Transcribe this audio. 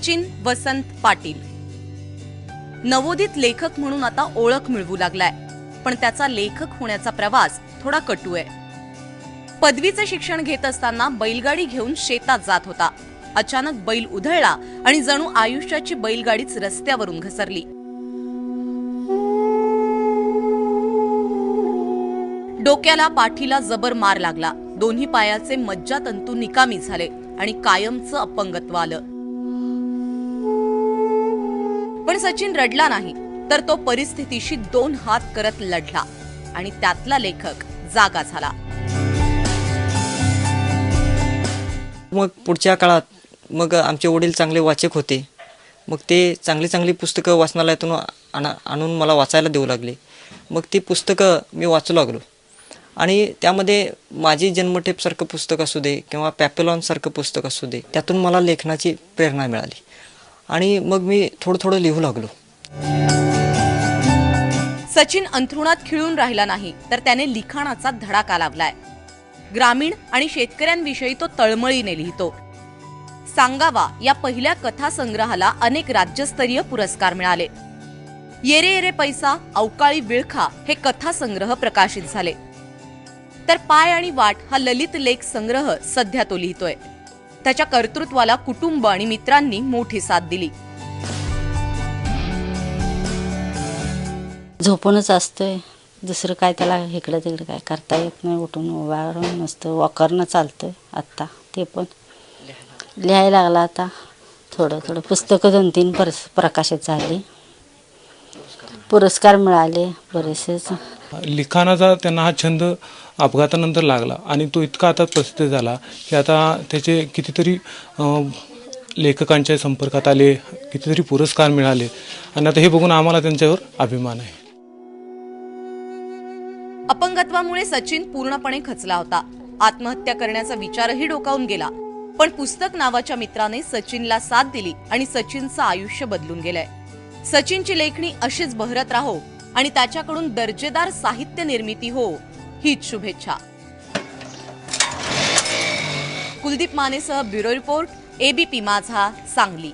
सचिन वसंत पाटील नवोदित लेखक म्हणून आता ओळख मिळवू लागलाय, पण त्याचा लेखक होण्याचा प्रवास थोडा कटू आहे. पदवीचं शिक्षण घेत असताना बैलगाडी घेऊन शेतात जात होता. अचानक बैल उधळला आणि जणू आयुष्याची बैलगाडीच रस्त्यावरून घसरली. डोक्याला पाठीला जबर मार लागला. दोन्ही पायाचे मज्जातंतू निकामी झाले आणि कायमचं अपंगत्व आलं. पण सचिन रडला नाही, तर तो परिस्थितीशी 2 हात करत लढला आणि त्यातला लेखक जागा झाला. मग पुढच्या काळात मग आमचे वडील चांगले वाचक होते. मग ते चांगली चांगली पुस्तकं वाचनालयातून आणून मला वाचायला देऊ लागले. मग ती पुस्तकं मी वाचू लागलो आणि त्यामध्ये माझी जन्मठेपसारखं पुस्तक असू दे किंवा पॅपेलॉनसारखं पुस्तक असू दे, त्यातून मला लेखनाची प्रेरणा मिळाली आणि मग मी थोडं थोडं लिहू लागलो. सचिन अंथरुणात खिळून राहिला नाही, तर त्याने लिखाणाचा धडाका लावलाय. ग्रामीण आणि शेतकऱ्यांविषयी तो तळमळीने लिहितो. सांगावा या पहिल्या कथासंग्रहाला अनेक राज्यस्तरीय पुरस्कार मिळाले. येरे येरे पैसा, अवकाळी विळखा हे कथासंग्रह प्रकाशित झाले. तर पाय आणि वाट हा ललित लेख संग्रह सध्या तो लिहितोय. त्याच्या कर्तृत्वाला कुटुंब आणि मित्रांनी मोठी साथ दिली. झोपूनच असतोय, दुसरं काय त्याला इकडं तिकडं काय करता येत नाही. उठून उभा राहून नसतं, वॉकरनं चालतोय. आत्ता ते पण लिहायला लागला. आता थोडं थोडं पुस्तकं 2-3 प्रकाशित झाली, पुरस्कार मिळाले बरेचसेच. लिखाणाचा त्यांना हा छंद अपघातानंतर लागला आणि तो इतका आता प्रसिद्ध झाला की आता त्याचे कितीतरी लेखकांच्या संपर्कात आले, कितीतरी पुरस्कार मिळाले आणि आता हे बघून आम्हाला त्यांच्यावर अभिमान आहे. अपंगत्वामुळे सचिन पूर्णपणे खचला होता. आत्महत्या करण्याचा विचारही डोकावून गेला. पण पुस्तक नावाच्या मित्राने सचिनला साथ दिली आणि सचिनचं आयुष्य बदलून गेलंय. सचिनची लेखणी अशीच बहरत राहो आणि त्याच्याकडून दर्जेदार साहित्य निर्मिती हो, हीच शुभेच्छा. कुलदीप मानेसह ब्युरो रिपोर्ट, ABP माझा, सांगली.